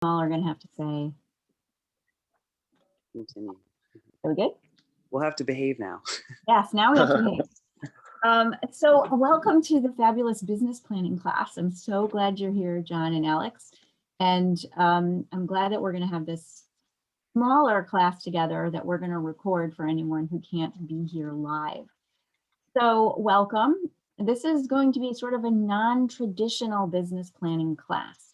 all are going to have to say, Continue. are we good? We'll have to behave now. Yes, now we have to behave. So welcome to the fabulous business planning class. I'm so glad you're here, John and Alex. And I'm glad that we're going to have this smaller class together that we're going to record for anyone who can't be here live. So welcome. This is going to be sort of a non-traditional business planning class.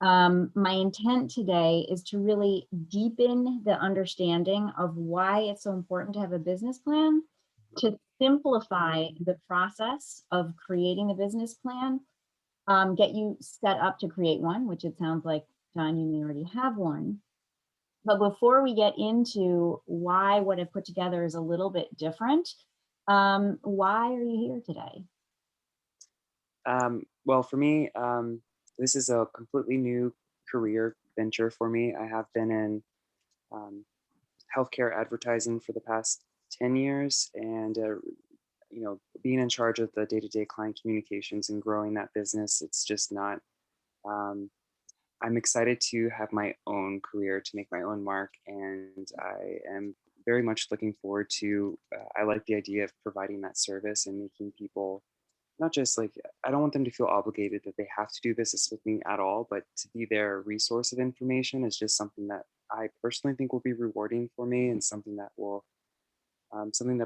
My intent today is to really deepen the understanding of why it's so important to have a business plan, to simplify the process of creating a business plan, get you set up to create one, which it sounds like, John, you may already have one. But before we get into why what I've put together is a little bit different, why are you here today? Well, for me, this is a completely new career venture for me. I have been in healthcare advertising for the past 10 years, and being in charge of the day-to-day client communications and growing that business, it's just not. I'm excited to have my own career, to make my own mark, and I am very much looking forward to. I like the idea of providing that service and making people not just like, I don't want them to feel obligated that they have to do business with me at all, but to be their resource of information is just something that I personally think will be rewarding for me, and something that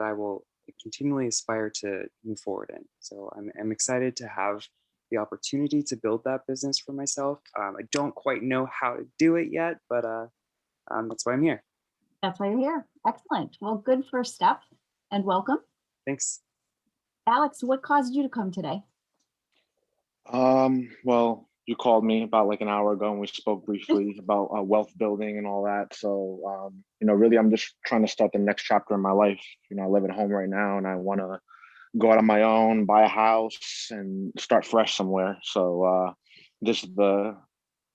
I will continually aspire to move forward in. So I'm excited to have the opportunity to build that business for myself. I don't quite know how to do it yet, but that's why I'm here. That's why you're here. Excellent. Well, good first step and welcome. Thanks. Alex, what caused you to come today? Well, you called me about like an hour ago and we spoke briefly about wealth building and all that. So, really, I'm just trying to start the next chapter in my life. I live at home right now and I want to go out on my own, buy a house and start fresh somewhere. So, this is the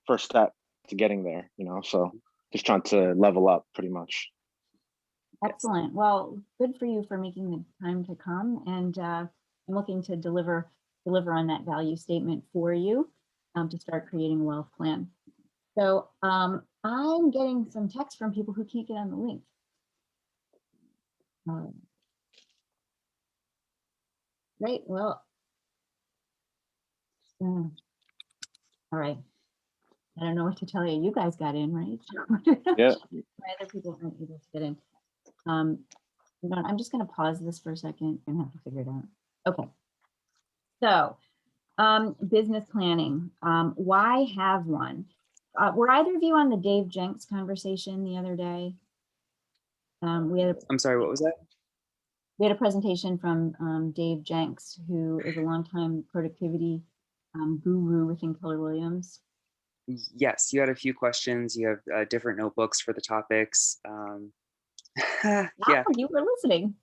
first step to getting there, so just trying to level up pretty much. Excellent. Well, good for you for making the time to come, and I'm looking to deliver on that value statement for you to start creating a wealth plan. So I'm getting some text from people who can't get on the link. Great. Well, all right. I don't know what to tell you. You guys got in, right? Yeah. Other people aren't able to get in. I'm just going to pause this for a second and have to figure it out. Okay. So, business planning. Why have one? Were either of you on the Dave Jenks conversation the other day? I'm sorry, what was that? We had a presentation from Dave Jenks, who is a longtime productivity guru within Keller Williams. Yes, you had a few questions. You have different notebooks for the topics. Yeah, you were listening.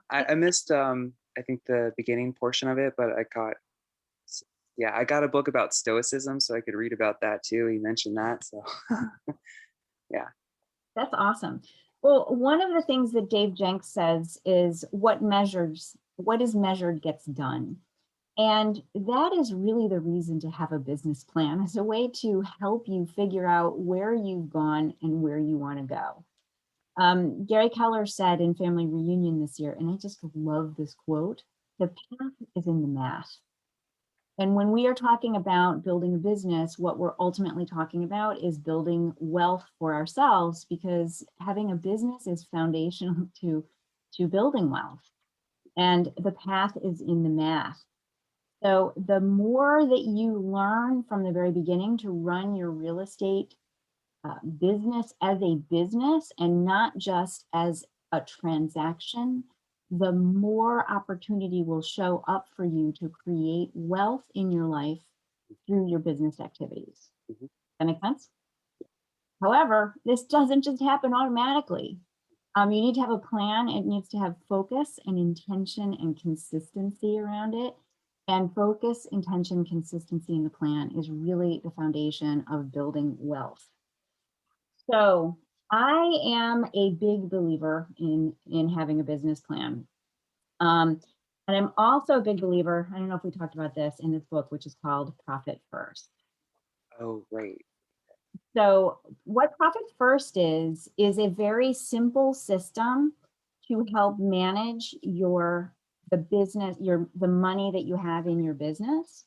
I missed, I think, the beginning portion of it, but I got a book about Stoicism, so I could read about that too. He mentioned that, so yeah. That's awesome. Well, one of the things that Dave Jenks says is what is measured gets done. And that is really the reason to have a business plan, as a way to help you figure out where you've gone and where you want to go. Gary Keller said in Family Reunion this year, and I just love this quote, "The path is in the math." And when we are talking about building a business, what we're ultimately talking about is building wealth for ourselves, because having a business is foundational to building wealth. And the path is in the math. So the more that you learn from the very beginning to run your real estate business as a business and not just as a transaction, the more opportunity will show up for you to create wealth in your life through your business activities. Mm-hmm. That make sense? However, this doesn't just happen automatically. You need to have a plan. It needs to have focus and intention and consistency around it. And focus, intention, consistency in the plan is really the foundation of building wealth. So I am a big believer in having a business plan. And I'm also a big believer, I don't know if we talked about this in this book, which is called Profit First. Oh, right. So what Profit First is a very simple system to help manage the business, the money that you have in your business.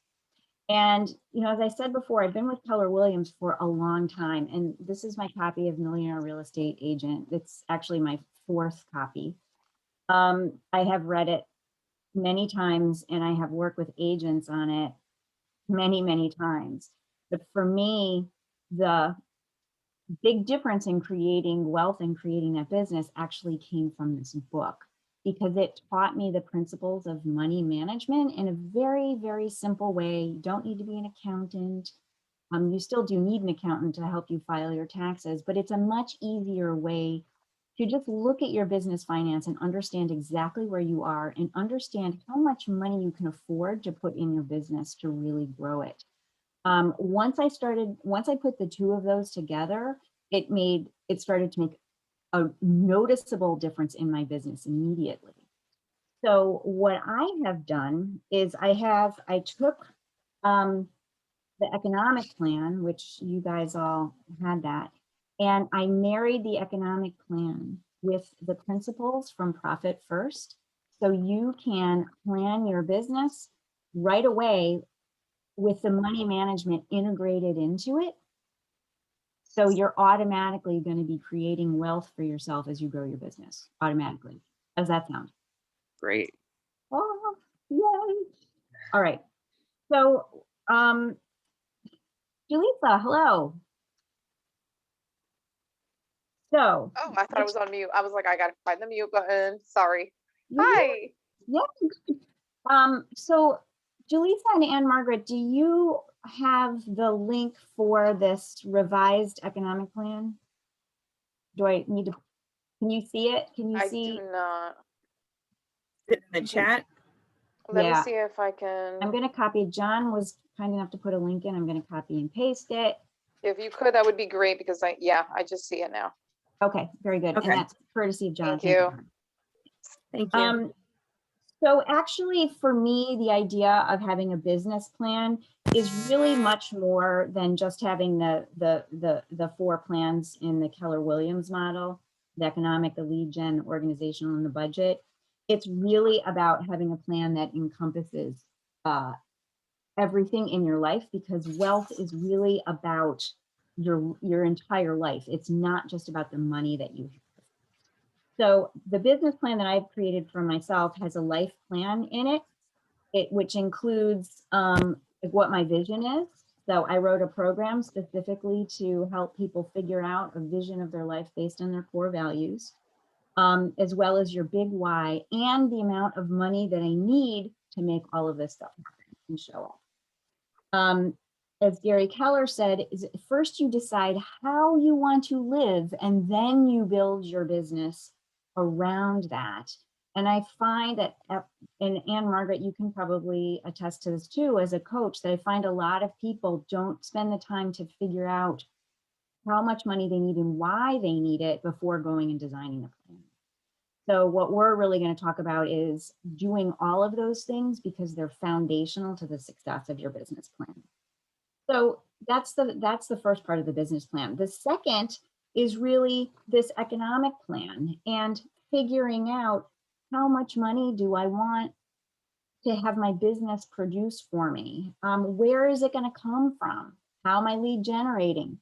And, you know, as I said before, I've been with Keller Williams for a long time, and this is my copy of Millionaire Real Estate Agent. It's actually my fourth copy. I have read it many times, and I have worked with agents on it many, many times. But for me, the big difference in creating wealth and creating that business actually came from this book, because it taught me the principles of money management in a very, very simple way. You don't need to be an accountant. You still do need an accountant to help you file your taxes, but it's a much easier way to just look at your business finance and understand exactly where you are and understand how much money you can afford to put in your business to really grow it. Once I put the two of those together, it started to make a noticeable difference in my business immediately. So what I have done is I took the economic plan, which you guys all had that, and I married the economic plan with the principles from Profit First. So you can plan your business right away with the money management integrated into it. So you're automatically going to be creating wealth for yourself as you grow your business automatically. How does that sound? Great. Oh, yay. All right. So, Julissa, hello. So, Oh, I thought I was on mute. I was like, I gotta find the mute button. Sorry. yeah, Hi. so Julissa and Ann Margaret, do you have the link for this revised economic plan? Do I need to, can you see it? Can you I see? do not. In the chat. Let me Yeah. see if I can. I'm going to copy. John was kind enough to put a link in. I'm going to copy and paste it. If you could, that would be great because I just see it now. Okay, very good. Okay. And that's courtesy of John. Thank you. Thank you. So actually, for me, the idea of having a business plan is really much more than just having the four plans in the Keller Williams model: the economic, the lead gen, organizational, and the budget. It's really about having a plan that encompasses everything in your life, because wealth is really about your entire life. It's not just about the money that you have. So the business plan that I've created for myself has a life plan in it, which includes what my vision is. So I wrote a program specifically to help people figure out a vision of their life based on their core values, as well as your big why and the amount of money that I need to make all of this stuff happen and show up. As Gary Keller said, is first you decide how you want to live, and then you build your business around that. And I find that, and Ann Margaret, you can probably attest to this too, as a coach, that I find a lot of people don't spend the time to figure out how much money they need and why they need it before going and designing a plan. So what we're really going to talk about is doing all of those things because they're foundational to the success of your business plan. So that's the first part of the business plan. The second is really this economic plan and figuring out how much money do I want to have my business produce for me? Where is it going to come from? How am I lead generating?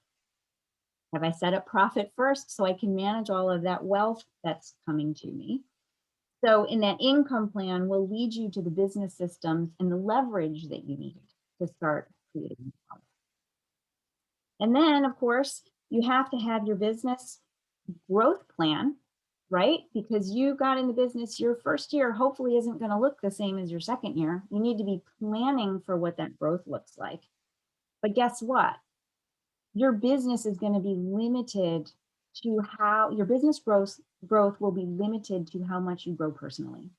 Have I set up Profit First so I can manage all of that wealth that's coming to me? So in that income plan will lead you to the business systems and the leverage that you need to start creating wealth. And then, of course, you have to have your business growth plan, right? Because you got in the business, your first year hopefully isn't going to look the same as your second year. You need to be planning for what that growth looks like. But guess what? Your business is going to be limited to how your business growth will be limited to how much you grow personally.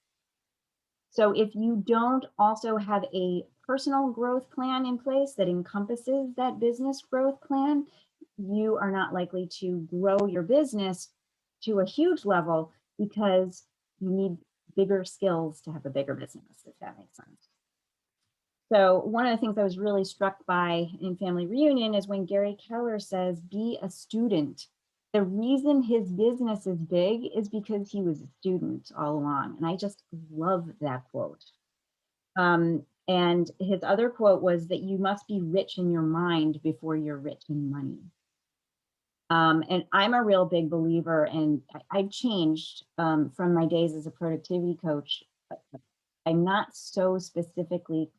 So if you don't also have a personal growth plan in place that encompasses that business growth plan, you are not likely to grow your business to a huge level because you need bigger skills to have a bigger business, if that makes sense. So one of the things I was really struck by in Family Reunion is when Gary Keller says, be a student. The reason his business is big is because he was a student all along. And I just love that quote. And his other quote was that you must be rich in your mind before you're rich in money. And I'm a real big believer, and I've changed from my days as a productivity coach. I'm not so specifically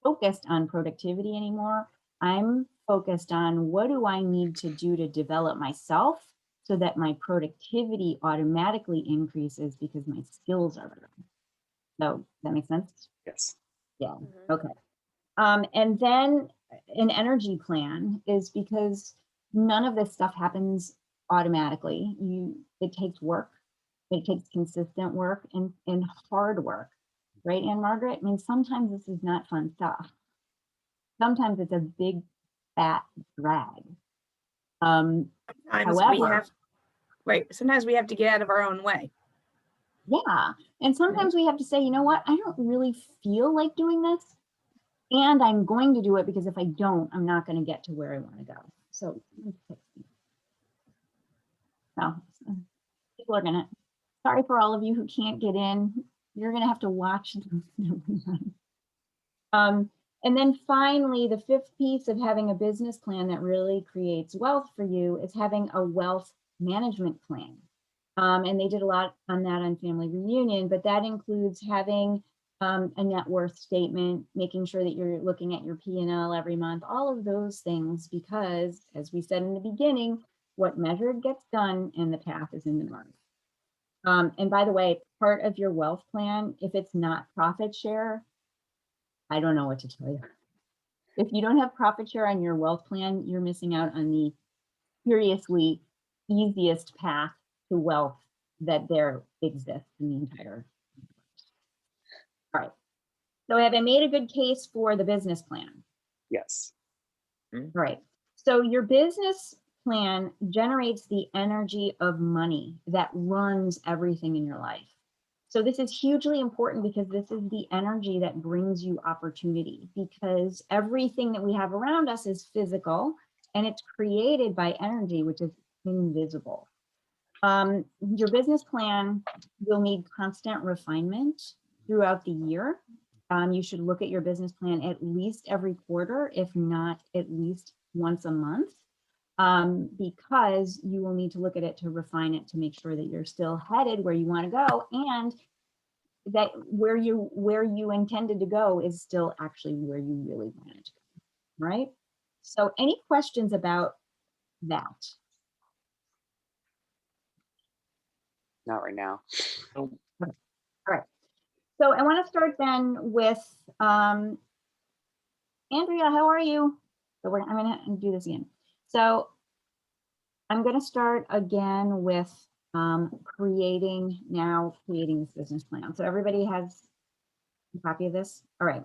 focused on productivity anymore. I'm focused on what do I need to do to develop myself so that my productivity automatically increases because my skills are better. So does that make sense? Yes. Yeah. Mhm. Okay. And then an energy plan is because none of this stuff happens automatically. It takes work. It takes consistent work and hard work, right, Anne Margaret? I mean, sometimes this is not fun stuff. Sometimes it's a big fat drag. Sometimes we However, have, right, sometimes we have to get out of our own way. yeah, and sometimes we have to say, you know what, I don't really feel like doing this, and I'm going to do it because if I don't, I'm not going to get to where I want to go. So, no, people are gonna. Sorry for all of you who can't get in. You're gonna have to watch. And then finally, the fifth piece of having a business plan that really creates wealth for you is having a wealth management plan. And they did a lot on that on Family Reunion, but that includes having a net worth statement, making sure that you're looking at your P&L every month, all of those things, because as we said in the beginning, what measured gets done and the path is in the north. And by the way, part of your wealth plan, if it's not profit share, I don't know what to tell you. If you don't have profit share on your wealth plan, you're missing out on the seriously easiest path to wealth that there exists in the entire universe. All right. So have I made a good case for the business plan? Yes. All right. So your business plan generates the energy of money that runs everything in your life. So this is hugely important because this is the energy that brings you opportunity, because everything that we have around us is physical and it's created by energy, which is invisible. Your business plan will need constant refinement throughout the year. You should look at your business plan at least every quarter, if not at least once a month, because you will need to look at it to refine it to make sure that you're still headed where you want to go, and that where you intended to go is still actually where you really wanted to go, right? So any questions about that? Not right now. All right. So I want to start then with Andrea. How are you? So I'm going to do this again. So I'm going to start again with creating this business plan. So everybody has a copy of this. All right.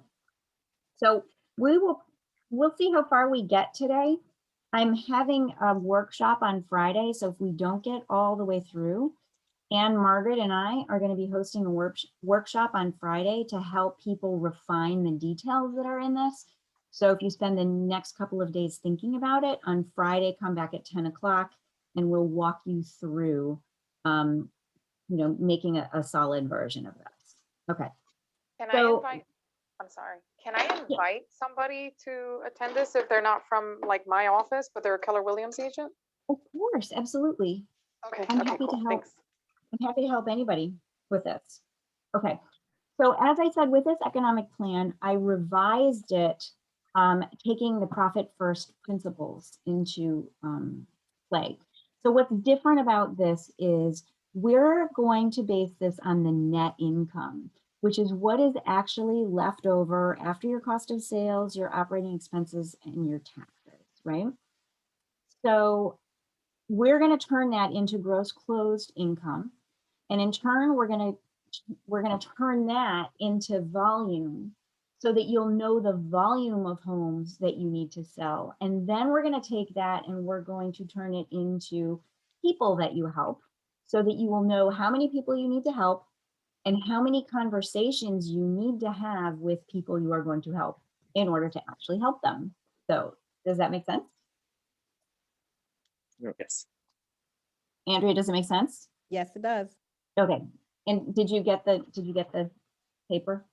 So we'll see how far we get today. I'm having a workshop on Friday. So if we don't get all the way through, Anne, Margaret, and I are going to be hosting a workshop on Friday to help people refine the details that are in this. So if you spend the next couple of days thinking about it, on Friday, come back at 10 o'clock and we'll walk you through, making a solid version of this. Okay. Can I So, invite, I'm sorry, can I Yeah. invite somebody to attend this if they're not from like my office, but they're a Keller Williams agent? of course, absolutely. Okay, I'm okay, happy to cool, help. thanks. I'm happy to help anybody with this. Okay. So as I said, with this economic plan, I revised it, taking the profit first principles into play. So what's different about this is we're going to base this on the net income, which is what is actually left over after your cost of sales, your operating expenses, and your taxes, right? So we're going to turn that into gross closed income. And in turn, we're going to turn that into volume so that you'll know the volume of homes that you need to sell. And then we're going to take that and we're going to turn it into people that you help so that you will know how many people you need to help and how many conversations you need to have with people you are going to help in order to actually help them. So does that make sense? Yes. Andrea, does it make sense? Yes, it does. Okay. And did you get the paper?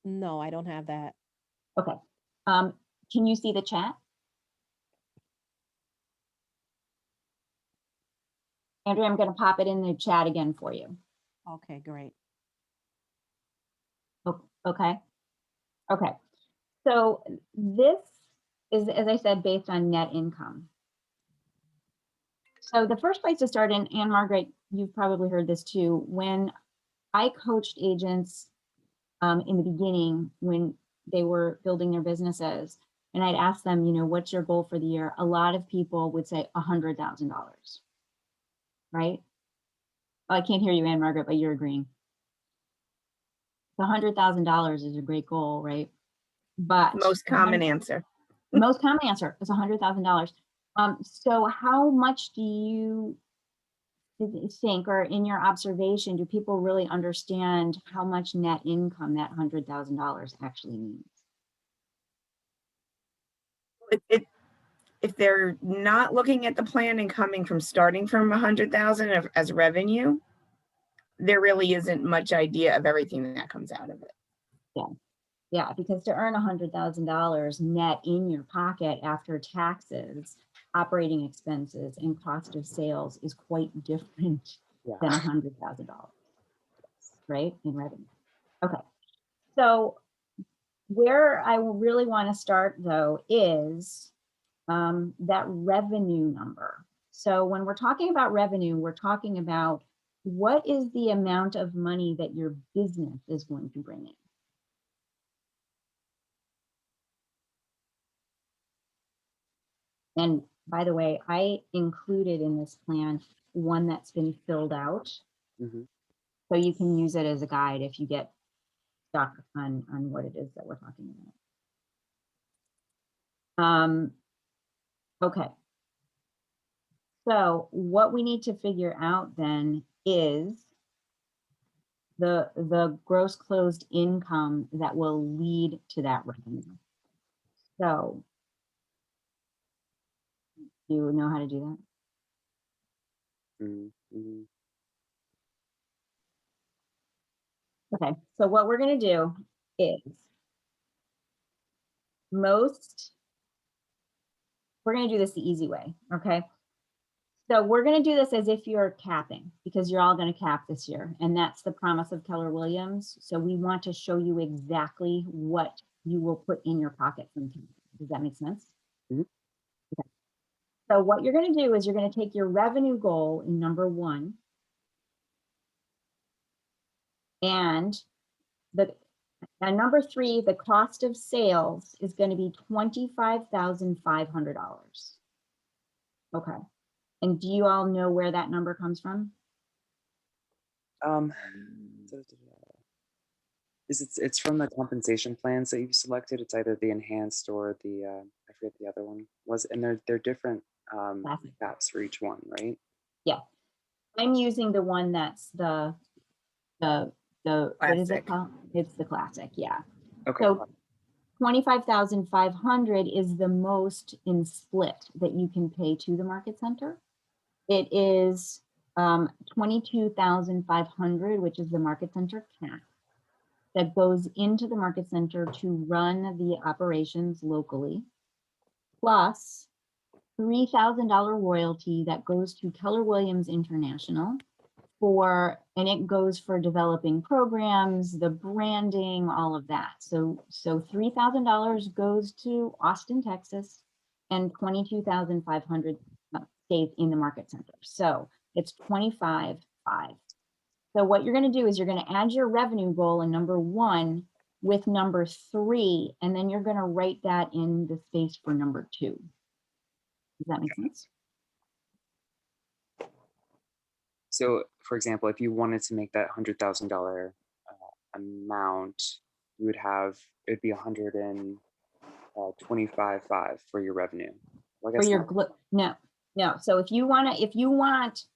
No, I don't have that. Okay. Can you see the chat? Andrea, I'm going to pop it in the chat again for you. Okay, great. Okay. Okay. So this is, as I said, based on net income. So the first place to start, and Margaret, you've probably heard this too, when I coached agents in the beginning when they were building their businesses, and I'd ask them, you know, what's your goal for the year? A lot of people would say $100,000, right? Oh, I can't hear you, Ann Margaret, but you're agreeing. $100,000 is a great goal, right? But Most common answer. most common answer is $100,000. So how much do you think, or in your observation, do people really understand how much net income that $100,000 actually means? If they're not looking at the plan and coming from starting from 100,000 as revenue, there really isn't much idea of everything that comes out of it. Yeah, because to earn $100,000 net in your pocket after taxes, operating expenses, and cost of sales is quite different Yeah. than $100,000, right, in revenue. Okay, so where I will really want to start though is that revenue number. So when we're talking about revenue, we're talking about what is the amount of money that your business is going to bring in. And by the way, I included in this plan one that's been filled out. Mhm. So you can use it as a guide if you get stuck on what it is that we're talking about. Okay. So what we need to figure out then is the gross closed income that will lead to that revenue. So do you know how to do that? Mhm. Okay, so what we're going to do is we're going to do this the easy way, okay? So we're going to do this as if you're capping, because you're all going to cap this year, and that's the promise of Keller Williams. So we want to show you exactly what you will put in your pocket from capping. Does that make sense? Mhm. Okay. So what you're going to do is you're going to take your revenue goal in number 1, and number 3, the cost of sales is going to be $25,500. Okay. And do you all know where that number comes from? It's from the compensation plans that you've selected. It's either the enhanced or the I forget the other one was, and they're different Classic. caps for each one, right? Yeah. I'm using the one that's the what is it Classic. called? It's the classic, yeah. Okay. So 25,500 is the most in split that you can pay to the market center. It is 22,500, which is the market center cap that goes into the market center to run the operations locally, plus $3,000 royalty that goes to Keller Williams International and it goes for developing programs, the branding, all of that. So $3,000 goes to Austin, Texas, and 22,500 stays in the market center. So it's 25,500. So what you're going to do is you're going to add your revenue goal in number 1 with number 3, and then you're going to write that in the space for number 2. Does that make sense? So, for example, if you wanted to make that $100,000 amount, you would have it'd be 125.5 for your revenue. Well, I For guess your not. no, No, so if you want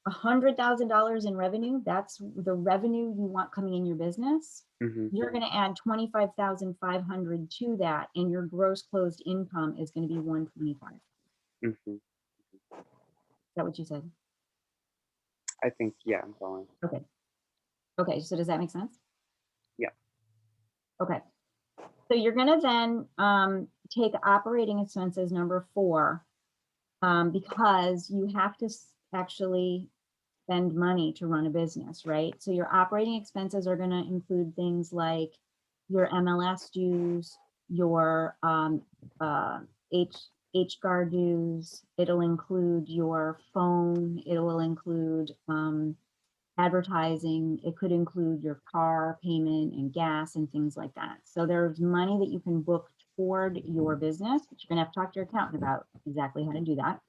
$100,000 in revenue, that's the revenue you want coming in your business. Hmm. You're going to add 25,500 to that, and your gross closed income is going to be 125. Is Hmm. that what you said? I think, yeah, I'm following. Okay. Okay, so does that make sense? Yeah. Okay. So you're going to then take operating expenses number 4, because you have to actually spend money to run a business, right? So your operating expenses are going to include things like your MLS dues, your HGAR dues. It'll include your phone. It will include advertising. It could include your car payment and gas and things like that. So there's money that you can book toward your business, but you're going to have to talk to your accountant about exactly how to do that.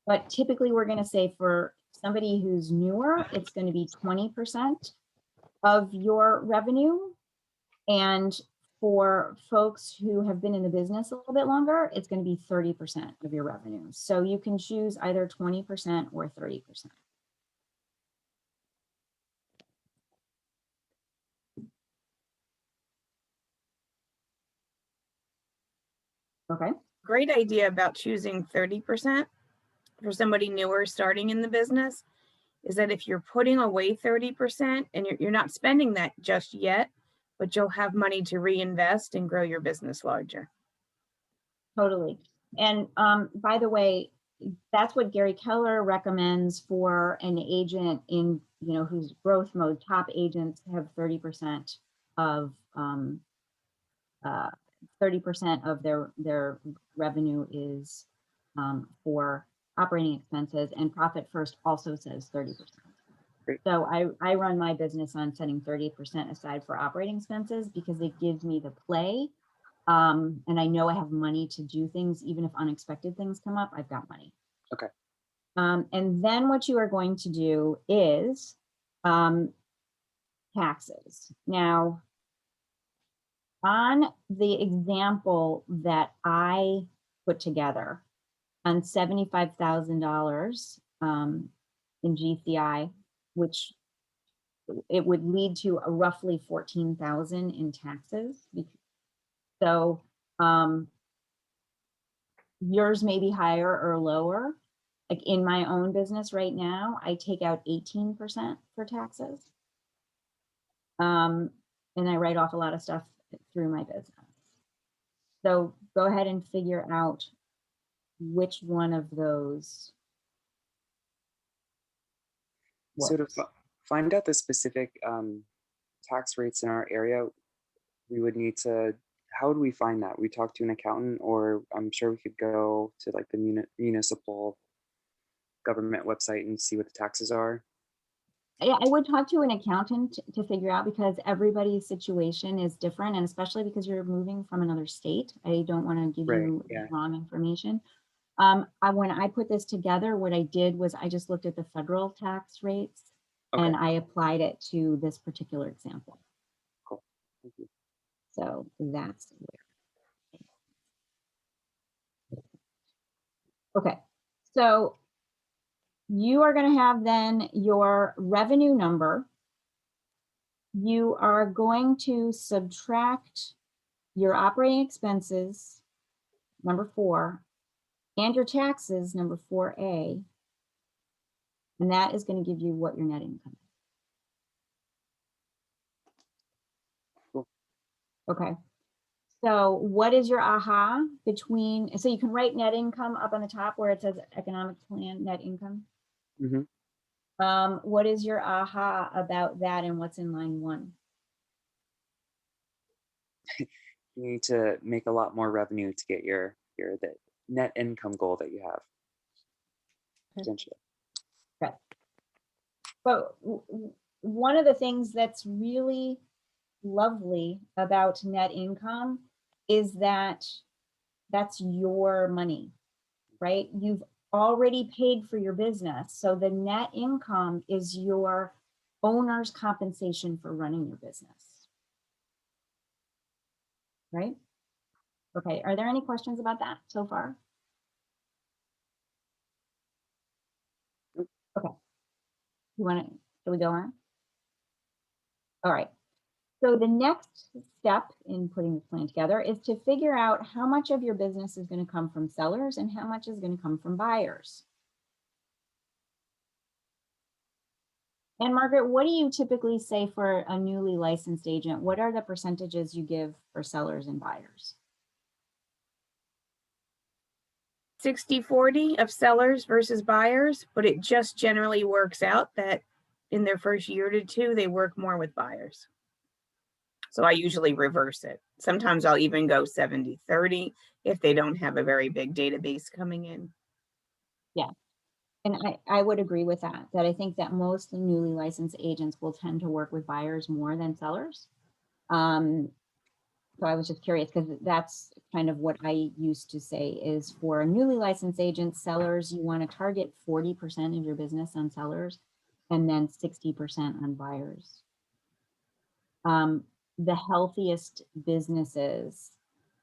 But typically we're going to say for somebody who's newer, it's going to be 20% of your revenue. And for folks who have been in the business a little bit longer, it's going to be 30% of your revenue. So you can choose either 20% or 30%. Okay. Great idea about choosing 30% for somebody newer starting in the business is that if you're putting away 30% and you're not spending that just yet, but you'll have money to reinvest and grow your business larger. Totally. And by the way, that's what Gary Keller recommends for an agent in, who's growth mode. Top agents have 30% of 30% of their revenue is for operating expenses, and Profit First also says 30%. Great. So I run my business on setting 30% aside for operating expenses because it gives me the play. And I know I have money to do things, even if unexpected things come up, I've got money. Okay. And then what you are going to do is taxes. Now, on the example that I put together on $75,000 in GCI, which it would lead to a roughly 14,000 in taxes. So yours may be higher or lower. Like in my own business right now, I take out 18% for taxes. And I write off a lot of stuff through my business. So go ahead and figure out which one of those So to works. find out the specific tax rates in our area, we would need to, how would we find that? We talk to an accountant, or I'm sure we could go to like the municipal government website and see what the taxes are. Yeah, I would talk to an accountant to figure out, because everybody's situation is different, and especially because you're moving from another state. I don't want to give Right, you yeah. wrong information. When I put this together, what I did was I just looked at the federal tax rates Okay, and I applied it to this particular example. cool. Thank you. So that's where. Okay. So you are going to have then your revenue number. You are going to subtract your operating expenses, number 4, and your taxes, number 4A. And that is going to give you what your net income is. Cool. Okay. So what is your aha between, so you can write net income up on the top where it says economic plan net income. Mm-hmm. What is your aha about that and what's in line 1? You need to make a lot more revenue to get your the net income goal that you have, potentially. Right. But one of the things that's really lovely about net income is that that's your money, right? You've already paid for your business. So the net income is your owner's compensation for running your business, right? Okay, are there any questions about that so far? You want to, shall we go on? All right. So the next step in putting this plan together is to figure out how much of your business is going to come from sellers and how much is going to come from buyers. And Margaret, what do you typically say for a newly licensed agent? What are the percentages you give for sellers and buyers? 60-40 of sellers versus buyers, but it just generally works out that in their first year to two, they work more with buyers. So I usually reverse it. Sometimes I'll even go 70-30 if they don't have a very big database coming in. Yeah. And I would agree with that, that I think that most newly licensed agents will tend to work with buyers more than sellers. So I was just curious because that's kind of what I used to say is for a newly licensed agent, sellers, you want to target 40% of your business on sellers and then 60% on buyers. The healthiest businesses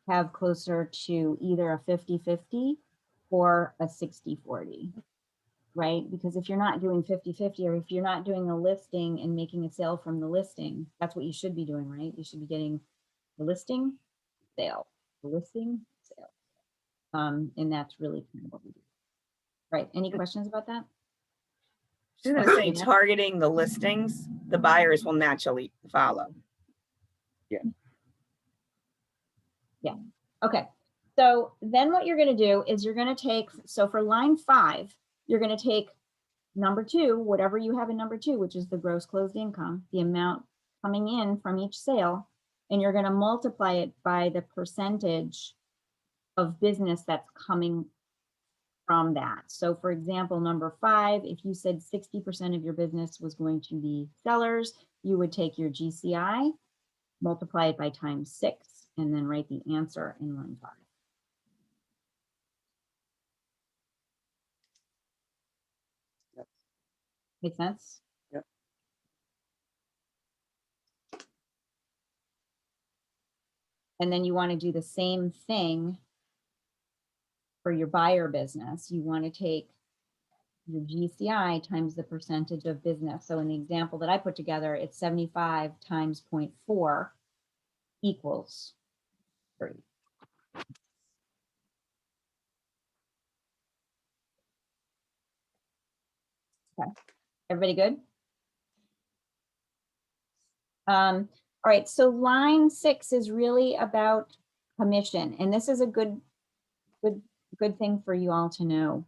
have closer to either a 50-50 or a 60-40, right? Because if you're not doing 50-50 or if you're not doing a listing and making a sale from the listing, that's what you should be doing, right? You should be getting the listing, sale, the listing, sale. And that's really kind of what we do. Right, any questions about that? Just gonna say targeting the listings, the buyers will naturally follow. Yeah. Okay. So then what you're going to do is you're going to take, so for line 5, you're going to take number 2, whatever you have in number 2, which is the gross closed income, the amount coming in from each sale, and you're going to multiply it by the percentage of business that's coming from that. So for example, number 5, if you said 60% of your business was going to be sellers, you would take your GCI, multiply it by times 6, and then write the answer in line 5. Yep. Make sense? Yep. And then you want to do the same thing for your buyer business. You want to take your GCI times the percentage of business. So in the example that I put together, it's 75 times 0.4 equals 3. Okay, everybody good? All right, so line 6 is really about commission. And this is a good thing for you all to know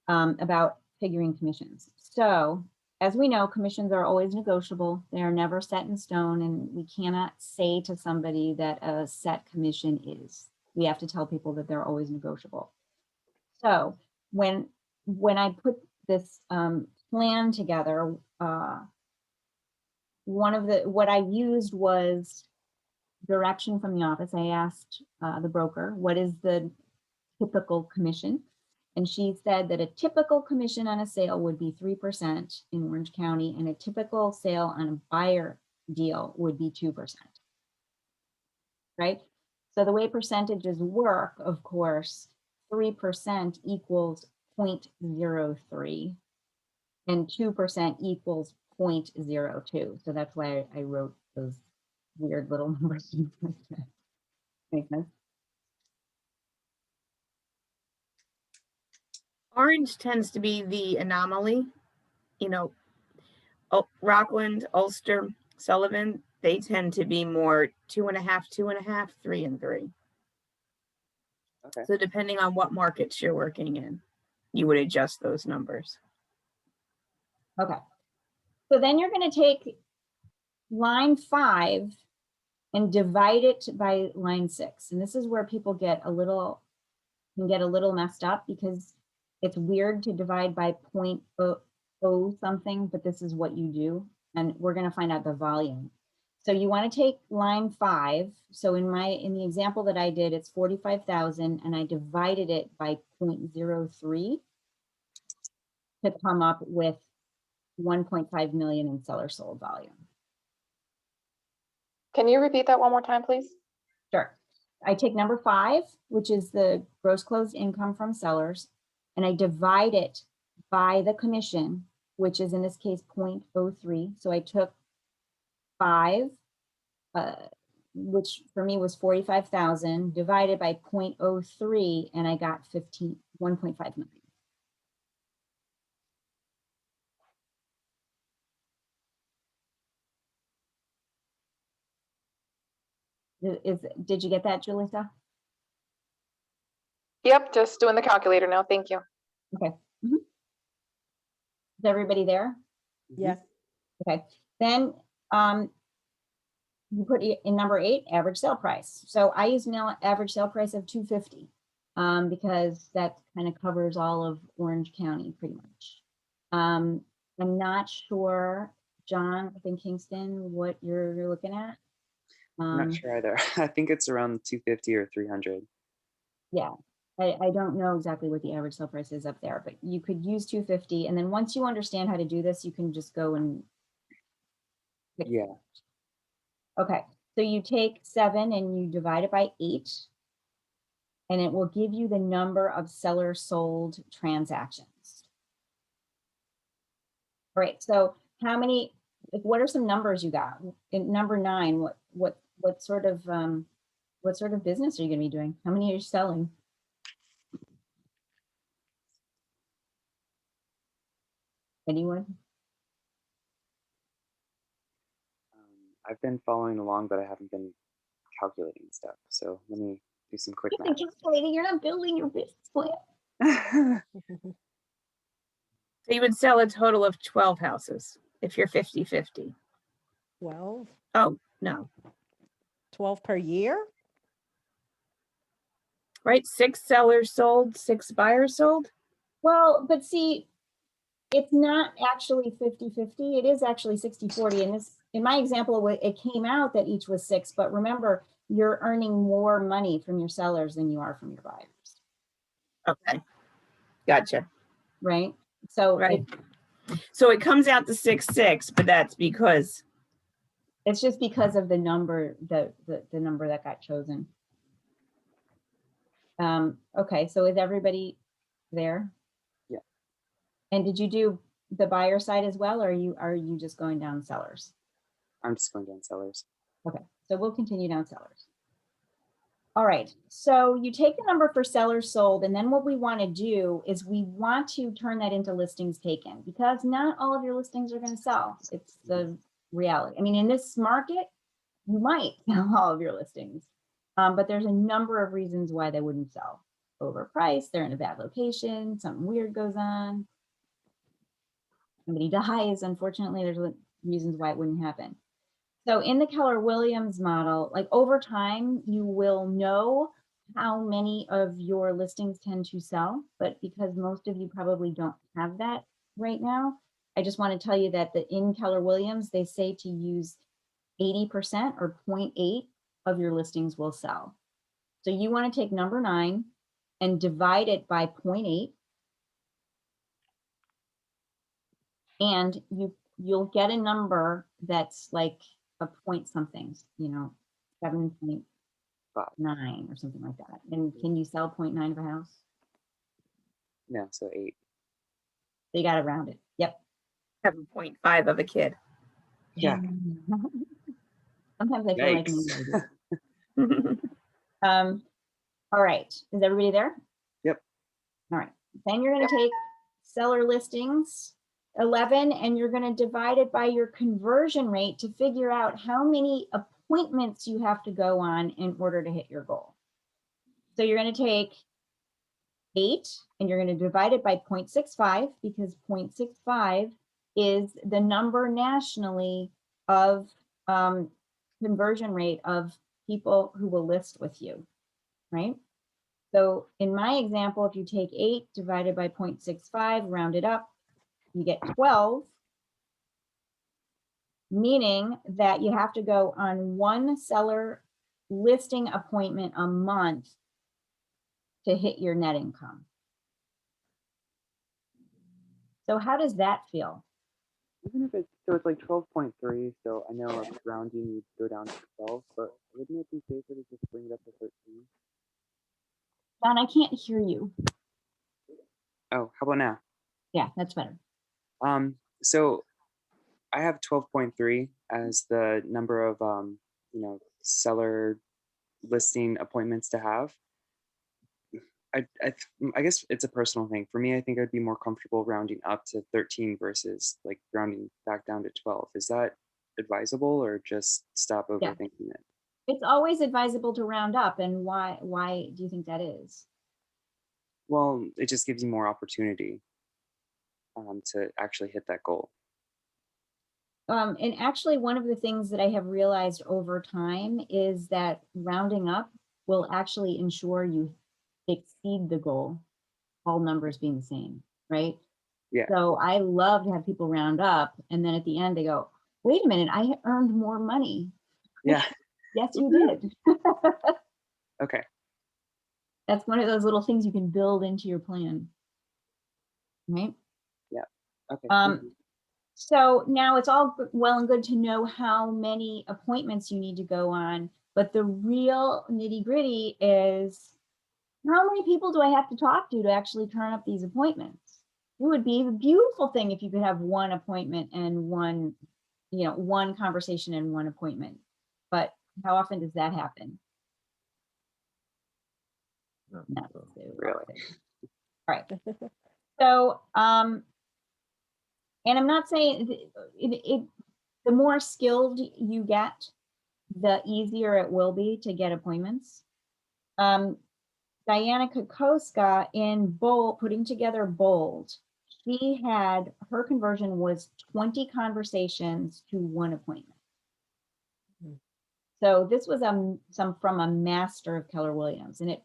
about figuring commissions. So as we know, commissions are always negotiable. They are never set in stone, and we cannot say to somebody that a set commission is. We have to tell people that they're always negotiable. So when I put this plan together, what I used was direction from the office. I asked the broker, what is the typical commission? And she said that a typical commission on a sale would be 3% in Orange County, and a typical sale on a buyer deal would be 2%. Right? So the way percentages work, of course, 3% equals 0.03 and 2% equals 0.02. So that's why I wrote those weird little numbers. Make sense? Orange tends to be the anomaly. You know, Rockland, Ulster, Sullivan, they tend to be more 2.5, 2.5, 3 and 3. Okay. So depending on what markets you're working in, you would adjust those numbers. Okay. So then you're going to take line 5 and divide it by line 6. And this is where people can get a little messed up because it's weird to divide by 0.0 something, but this is what you do. And we're going to find out the volume. So you want to take line 5. So in the example that I did, it's 45,000, and I divided it by 0.03 to come up with 1.5 million in seller sold volume. Can you repeat that one more time, please? Sure. I take number 5, which is the gross closed income from sellers, and I divide it by the commission, which is in this case 0.03. So I took 5, which for me was 45,000, divided by 0.03, and I got 1.5 million. Did you get that, Julissa? Yep, just doing the calculator now. Thank you. Okay. Mhm. Is everybody there? Yes. Okay. Then you put in number 8, average sale price. So I use average sale price of 250 because that kind of covers all of Orange County pretty much. I'm not sure, John, up in Kingston, what you're looking at. I'm not sure either. I think it's around 250 or 300. Yeah, I don't know exactly what the average sale price is up there, but you could use 250. And then once you understand how to do this, you can just go and pick. Yeah. Okay, so you take 7 and you divide it by 8, and it will give you the number of seller sold transactions. All right, so how many, what are some numbers you got? In number 9, what sort of business are you gonna be doing? How many are you selling? Anyone? I've been following along, but I haven't been calculating stuff. So let me do some quick You've been calculating, you're not building your business plan. math. So you would sell a total of 12 houses if you're 50-50. 12, Oh, no, 12 per year? right? 6 sellers sold, 6 buyers sold. Well, but see, it's not actually 50-50. It is actually 60-40. And this, in my example, it came out that each was 6, but remember, you're earning more money from your sellers than you are from your buyers, Okay, gotcha. right? So Right. So it comes out to 6-6, but that's because it's just because of the number, the number that got chosen. Okay, so is everybody there? Yeah. And did you do the buyer side as well, or are you just going down sellers? I'm just going down sellers. Okay, so we'll continue down sellers. All right, so you take the number for sellers sold, and then what we want to do is we want to turn that into listings taken, because not all of your listings are going to sell. It's the reality. I mean, in this market, you might sell all of your listings, but there's a number of reasons why they wouldn't sell. Overpriced, they're in a bad location, something weird goes on, somebody dies. Unfortunately, there's reasons why it wouldn't happen. So in the Keller-Williams model, like over time, you will know how many of your listings tend to sell, but because most of you probably don't have that right now, I just want to tell you that in Keller-Williams, they say to use 80% or 0.8 of your listings will sell. So you want to take number 9 and divide it by 0.8, and you'll get a number that's like a point something, 7.9 or something like that. And can you sell 0.9 of a house? No, so 8. So you got to round it. Yep. 7.5 of a kid. Yeah. Sometimes I feel like Yikes. maybe all right. Is everybody there? Yep. All right. Then you're going to take seller listings 11, and you're going to divide it by your conversion rate to figure out how many appointments you have to go on in order to hit your goal. So you're going to take 8 and you're going to divide it by 0.65, because 0.65 is the number nationally of conversion rate of people who will list with you, right? So in my example, if you take 8 divided by 0.65, round it up, you get 12, meaning that you have to go on one seller listing appointment a month to hit your net income. So how does that feel? Even if it's like 12.3, so I know rounding you'd go down to 12, but wouldn't it be safer to just bring it up to 13? John, I can't hear you. Oh, how about now? Yeah, that's better. So I have 12.3 as the number of seller listing appointments to have. I guess it's a personal thing. For me, I think I'd be more comfortable rounding up to 13 versus like rounding back down to 12. Is that advisable or just stop Yeah. overthinking it? It's always advisable to round up. And why do you think that is? Well, it just gives you more opportunity to actually hit that goal. And actually, one of the things that I have realized over time is that rounding up will actually ensure you exceed the goal, all numbers being the same, right? Yeah. So I love to have people round up, and then at the end they go, wait a minute, I earned more money. Yeah. Yes, you Woohoo. did. Okay. That's one of those little things you can build into your plan, right? Yeah. Okay. So now it's all well and good to know how many appointments you need to go on, but the real nitty gritty is how many people do I have to talk to actually turn up these appointments? It would be a beautiful thing if you could have one appointment and one conversation and one appointment. But how often does that happen? Not so Really? often. All right. So, and I'm not saying the more skilled you get, the easier it will be to get appointments. Diana Kokoska in Bold, putting together Bold, her conversion was 20 conversations to one appointment. So this was from a master of Keller Williams, and it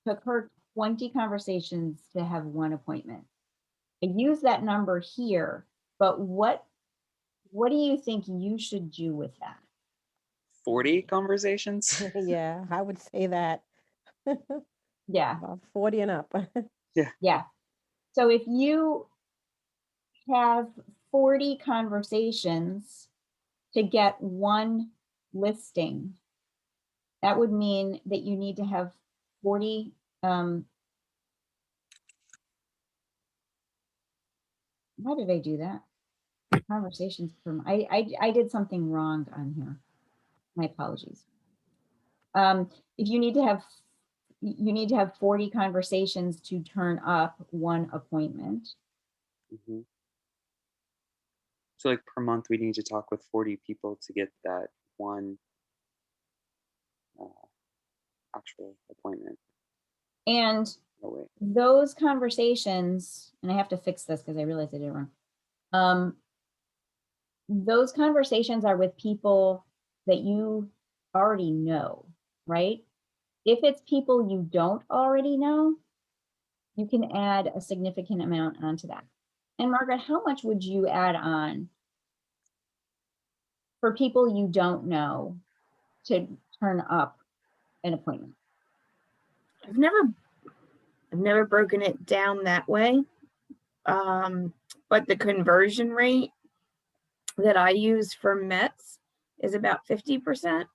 took her 20 conversations to have one appointment. I use that number here, but what do you think you should do with that? 40 conversations? Yeah, I would say that. Yeah. About 40 and up. Yeah. So if you have 40 conversations to get one listing, that would mean that you need to have 40 why did I do that? Conversations per I did something wrong on here. My apologies. If you need to have 40 conversations to turn up one appointment. Mm-hmm. So like per month, we need to talk with 40 people to get that one actual appointment. And those conversations, and I have to fix this because I realized I did it wrong. Those conversations are with people that you already know, right? If it's people you don't already know, you can add a significant amount onto that. And Margaret, how much would you add on for people you don't know to turn up an appointment? I've never broken it down that way. But the conversion rate that I use for Mets is about 50%.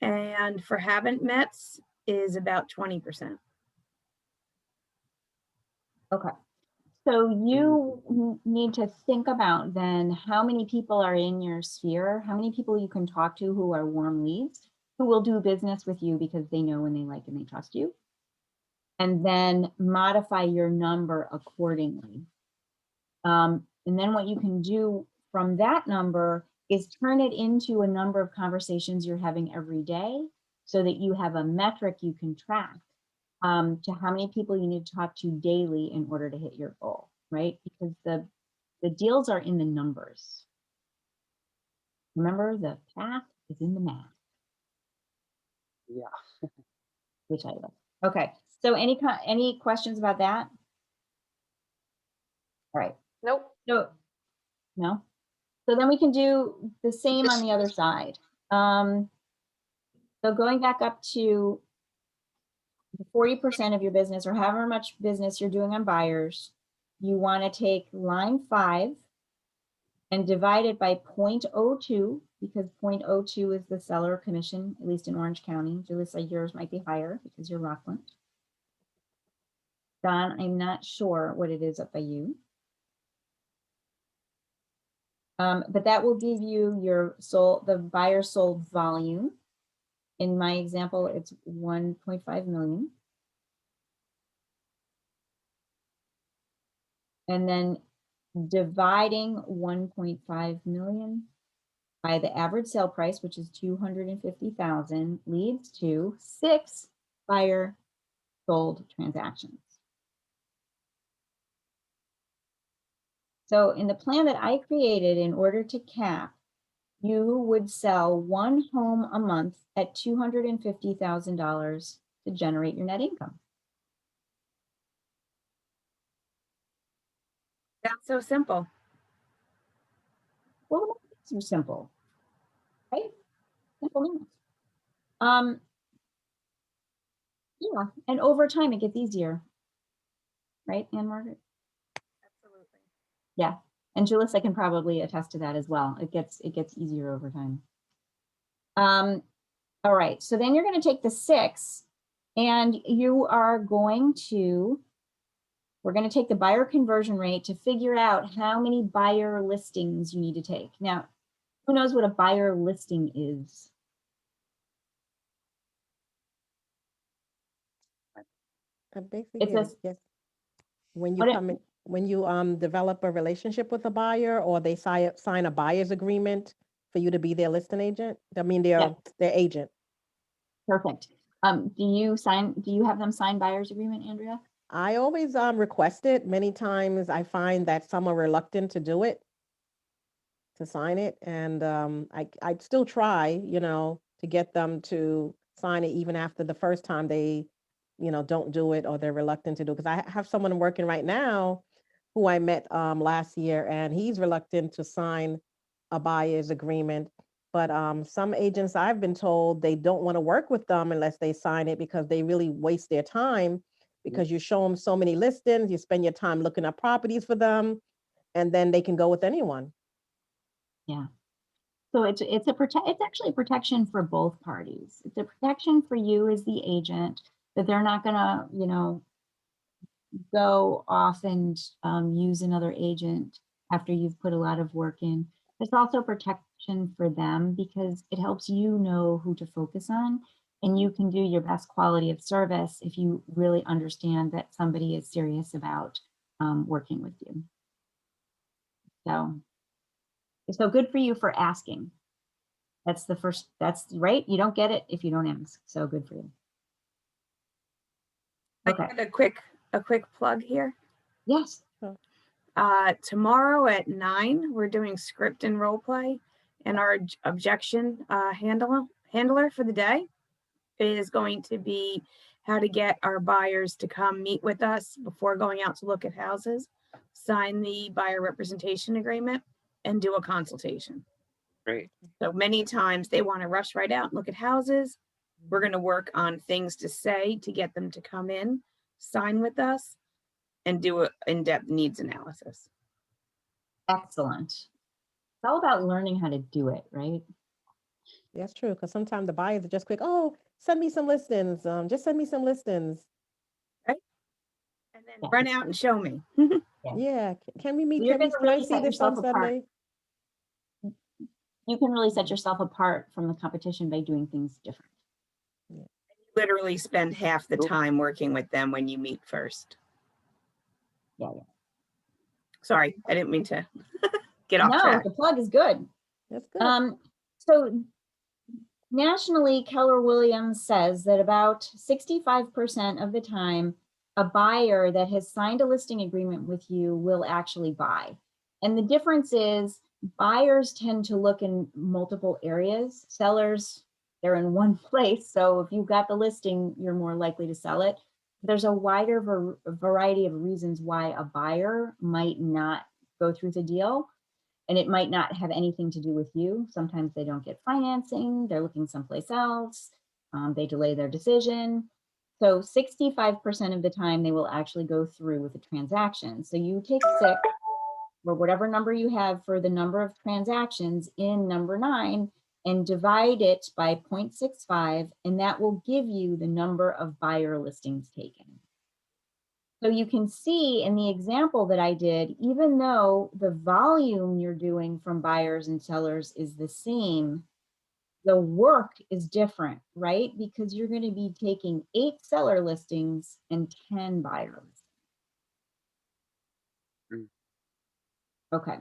And for haven't Mets is about 20%. Okay. So you need to think about then how many people are in your sphere, how many people you can talk to who are warm leads, who will do business with you because they know and they like and they trust you. And then modify your number accordingly. And then what you can do from that number is turn it into a number of conversations you're having every day so that you have a metric you can track to how many people you need to talk to daily in order to hit your goal, right? Because the deals are in the numbers. Remember, the path is in the math. Yeah. Which I love. Okay, so any questions about that? All right. Nope. No? So then we can do the same on the other side. So going back up to the 40% of your business or however much business you're doing on buyers, you want to take line 5 and divide it by 0.02 because 0.02 is the seller commission, at least in Orange County. Julissa, yours might be higher because you're Rockland. Don, I'm not sure what it is up by you. But that will give you the buyer sold volume. In my example, it's 1.5 million. And then dividing 1.5 million by the average sale price, which is 250,000, leads to 6 buyer sold transactions. So in the plan that I created, in order to cap, you would sell 1 home a month at $250,000 to generate your net income. That's so simple. Well, it's simple, right? Simple math. Yeah, and over time it gets easier, right, Anne Margaret? Absolutely. Yeah, and Julissa can probably attest to that as well. It gets easier over time. All right, so then you're going to take the 6 and we're going to take the buyer conversion rate to figure out how many buyer listings you need to take. Now, who knows what a buyer listing is? Basically, It's a, yes. When you what it, come in, when you develop a relationship with a buyer, or they sign a buyer's agreement for you to be their listing agent. I mean, yeah, their agent. perfect. Do you have them sign buyer's agreement, Andrea? I always request it. Many times I find that some are reluctant to do it, to sign it. And I'd still try, to get them to sign it even after the first time they, don't do it, or they're reluctant to do it. Because I have someone working right now who I met last year, and he's reluctant to sign a buyer's agreement. But some agents, I've been told, they don't want to work with them unless they sign it, because they really waste their time, because you show them so many listings, you spend your time looking up properties for them, and then they can go with anyone. Yeah. So it's actually a protection for both parties. It's a protection for you as the agent, that they're not gonna, go off and use another agent after you've put a lot of work in. It's also protection for them, because it helps you know who to focus on, and you can do your best quality of service if you really understand that somebody is serious about working with you. So good for you for asking. That's right. You don't get it if you don't ask. So good for you. Okay. I had a quick plug here. Yes. Tomorrow at 9, we're doing script and role play, and our objection handler for the day is going to be how to get our buyers to come meet with us before going out to look at houses, sign the buyer representation agreement, and do a consultation. Great. So many times they want to rush right out and look at houses. We're going to work on things to say to get them to come in, sign with us, and do an in-depth needs analysis. Excellent. It's all about learning how to do it, right? That's true, because sometimes the buyers are just quick. Oh, send me some listings. Just send me some listings. Right? And then Yeah. run out and show me. Yeah. Can we meet? You're Can going to I really see set this on yourself apart. Sunday? You can really set yourself apart from the competition by doing things different. Literally spend half the Cool. time working with them when you meet first. Yeah. Sorry, I didn't mean to get off No, track. the plug is good. That's good. So nationally, Keller Williams says that about 65% of the time, a buyer that has signed a listing agreement with you will actually buy. And the difference is buyers tend to look in multiple areas. Sellers, they're in one place. So if you've got the listing, you're more likely to sell it. There's a wider variety of reasons why a buyer might not go through the deal. And it might not have anything to do with you. Sometimes they don't get financing, they're looking someplace else, they delay their decision. So 65% of the time they will actually go through with the transaction. So you take 6, or whatever number you have for the number of transactions in number 9, and divide it by 0.65, and that will give you the number of buyer listings taken. So you can see in the example that I did, even though the volume you're doing from buyers and sellers is the same, the work is different, right? Because you're going to be taking 8 seller listings and 10 buyer listings. Mm. Okay.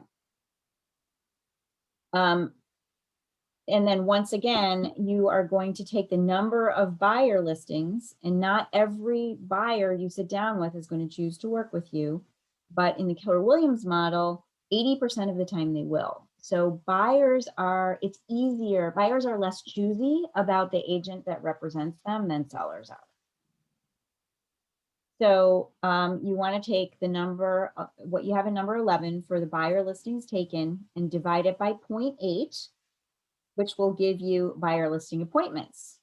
And then once again, you are going to take the number of buyer listings, and not every buyer you sit down with is going to choose to work with you. But in the Keller Williams model, 80% of the time they will. So buyers are, it's easier. Buyers are less choosy about the agent that represents them than sellers are. So you want to take the number, what you have in number 11 for the buyer listings taken, and divide it by 0.8, which will give you buyer listing appointments,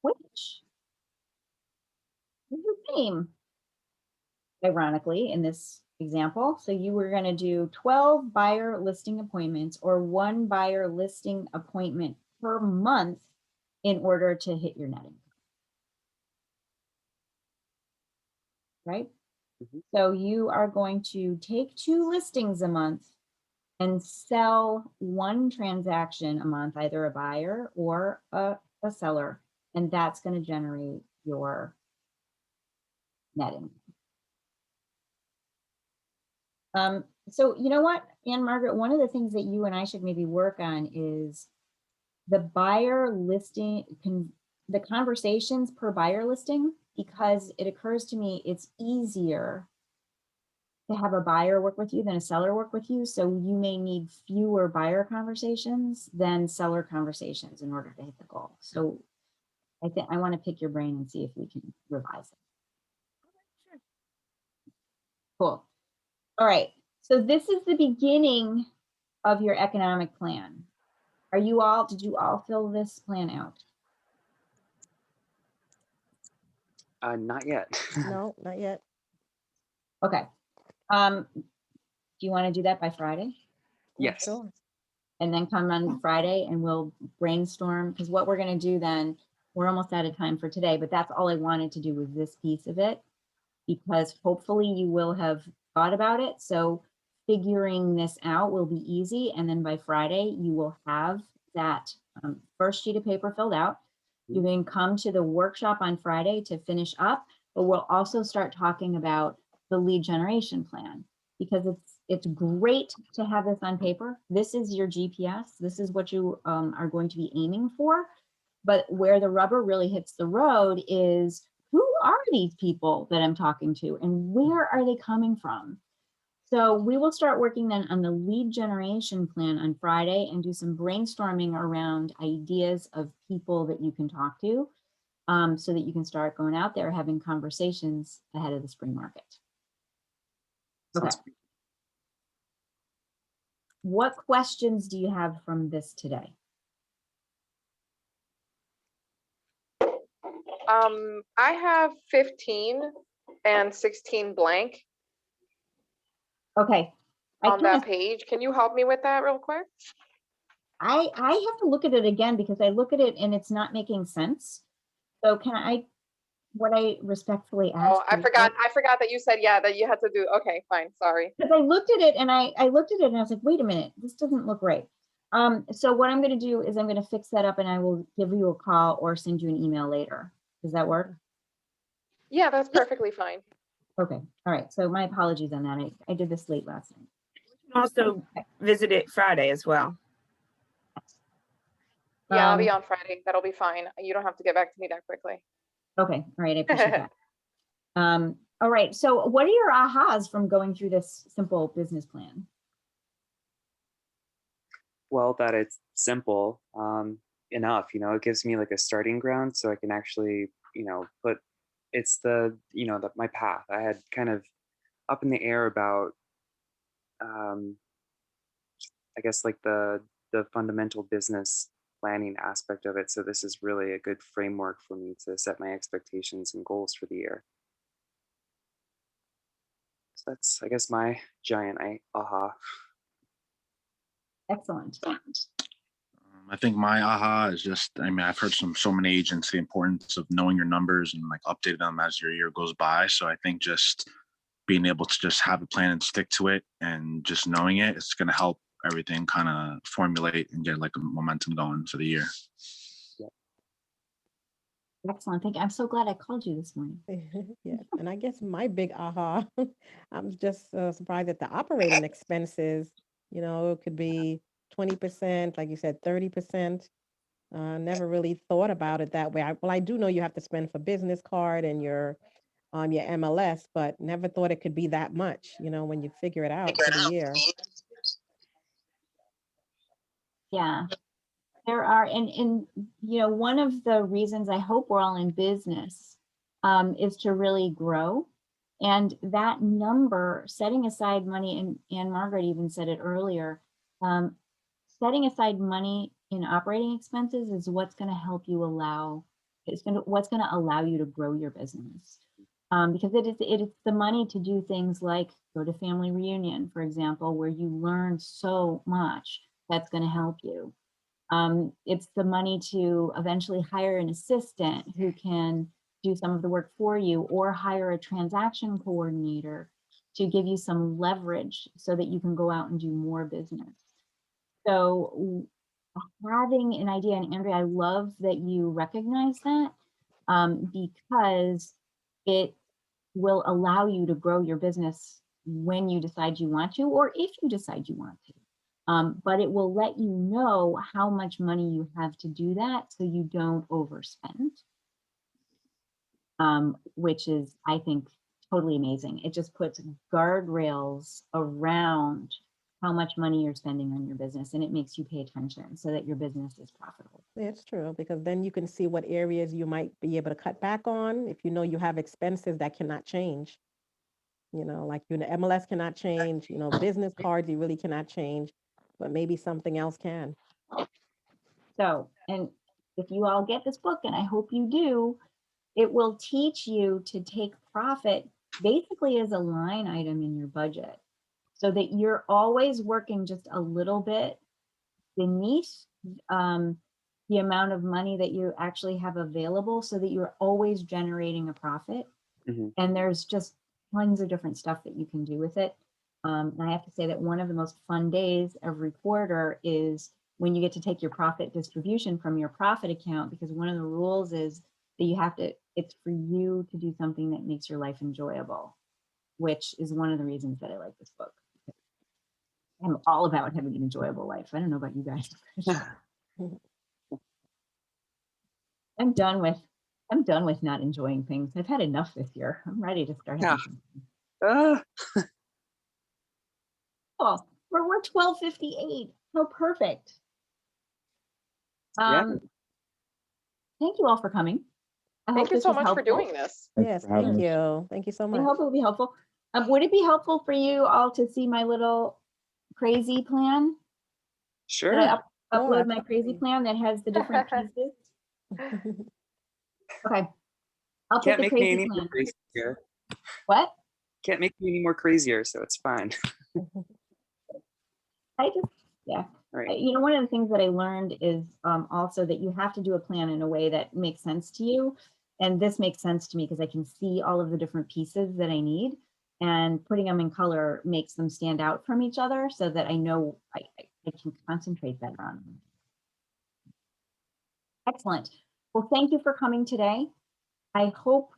which is the same, ironically, in this example. So you were going to do 12 buyer listing appointments, or 1 buyer listing appointment per month, in order to hit your net income. Right? Mhm. So you are going to take 2 listings a month and sell 1 transaction a month, either a buyer or a seller, and that's going to generate your net income. So you know what, Ann Margaret, one of the things that you and I should maybe work on is the buyer listing, the conversations per buyer listing, because it occurs to me it's easier to have a buyer work with you than a seller work with you. So you may need fewer buyer conversations than seller conversations in order to hit the goal. So I think I want to pick your brain and see if we can revise it. Sure. Cool. All right. So this is the beginning of your economic plan. Did you all fill this plan out? Not yet. No, not yet. Okay. Do you want to do that by Friday? Yeah, Yes. sure. And then come on Friday and we'll brainstorm, because what we're going to do then, we're almost out of time for today, but that's all I wanted to do with this piece of it, because hopefully you will have thought about it. So figuring this out will be easy. And then by Friday, you will have that first sheet of paper filled out. You can come to the workshop on Friday to finish up, but we'll also start talking about the lead generation plan, because it's great to have this on paper. This is your GPS. This is what you are going to be aiming for. But where the rubber really hits the road is, who are these people that I'm talking to and where are they coming from? So we will start working then on the lead generation plan on Friday and do some brainstorming around ideas of people that you can talk to, so that you can start going out there having conversations ahead of the spring market. Okay. Sounds great. What questions do you have from this today? I have 15 and 16 blank Okay. on that page. Can you help me with that real quick? I have to look at it again, because I look at it and it's not making sense. So what I respectfully ask? Oh, I forgot that you said, yeah, that you had to do. Okay, fine. Sorry. Because I looked at it and I looked at it and I was like, wait a minute, this doesn't look right. So what I'm going to do is I'm going to fix that up and I will give you a call or send you an email later. Does that work? Yeah, that's perfectly fine. Okay. All right. So my apologies on that. I did this late last night. Also visit it Friday as well. Yeah, I'll be on Friday. That'll be fine. You don't have to get back to me that quickly. Okay. All right. I appreciate that. All right. So what are your ahas from going through this simple business plan? Well, that it's simple enough. It gives me like a starting ground, so I can actually, put it's my path. I had kind of up in the air about, I guess, like the fundamental business planning aspect of it. So this is really a good framework for me to set my expectations and goals for the year. So that's, I guess, my giant aha. Excellent. I think my aha is just, I mean, I've heard so many agents the importance of knowing your numbers and like updating them as your year goes by. So I think just being able to just have a plan and stick to it and just knowing it, it's going to help everything kind of formulate and get like a momentum going for the year. Excellent. Thank you. I'm so glad I called you this morning. Yes, and I guess my big aha, I'm just surprised at the operating expenses. You know, it could be 20%, like you said, 30%. Never really thought about it that way. Well, I do know you have to spend for business card and your MLS, but never thought it could be that much, you know, when you figure it out for the year. Yeah. There are, and you know, one of the reasons I hope we're all in business is to really grow. And that number, setting aside money, and Margaret even said it earlier, setting aside money in operating expenses is what's going to help you what's going to allow you to grow your business. Because it is the money to do things like go to family reunion, for example, where you learn so much that's going to help you. It's the money to eventually hire an assistant who can do some of the work for you, or hire a transaction coordinator to give you some leverage so that you can go out and do more business. So having an idea, and Andrea, I love that you recognize that, because it will allow you to grow your business when you decide you want to, or if you decide you want to. But it will let you know how much money you have to do that so you don't overspend, which is, I think, totally amazing. It just puts guardrails around how much money you're spending on your business, and it makes you pay attention so that your business is profitable. It's true, because then you can see what areas you might be able to cut back on if you know you have expenses that cannot change. You know, like the MLS cannot change, you know, business cards you really cannot change, but maybe something else can. So, and if you all get this book, and I hope you do, it will teach you to take profit basically as a line item in your budget, so that you're always working just a little bit beneath the amount of money that you actually have available, so that you're always generating a profit. And there's just tons of different stuff that you can do with it. And I have to say that one of the most fun days every quarter is when you get to take your profit distribution from your profit account, because one of the rules is that it's for you to do something that makes your life enjoyable, which is one of the reasons that I like this book. I'm all about having an enjoyable life. I don't know about you guys. I'm done with not enjoying things. I've had enough this year. I'm ready to start having some. Oh, we're 12:58. How perfect. Yeah. Thank you all for coming. Thank you so much for doing this. Yes, thank you. Thank you so I much. hope it will be helpful. Would it be helpful for you all to see my little crazy plan? Sure. Should I upload Sure, my crazy plan that has the different pieces? Okay. I'll put Can't the make me crazy any more plan. crazier. What? Can't make me any more crazier, so it's fine. Yeah. Right. You know, one of the things that I learned is also that you have to do a plan in a way that makes sense to you. And this makes sense to me because I can see all of the different pieces that I need, and putting them in color makes them stand out from each other so that I know I can concentrate better on them. Excellent. Well, thank you for coming today. I hope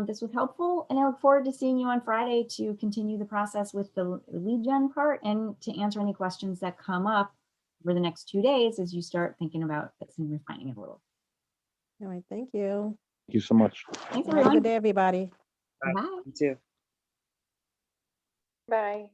this was helpful, and I look forward to seeing you on Friday to continue the process with the lead gen part and to answer any questions that come up over the next 2 days as you start thinking about this and refining it a little. All right, thank you. Thank you so much. Thanks, Have a everyone. good day, everybody. Bye. You too. Bye.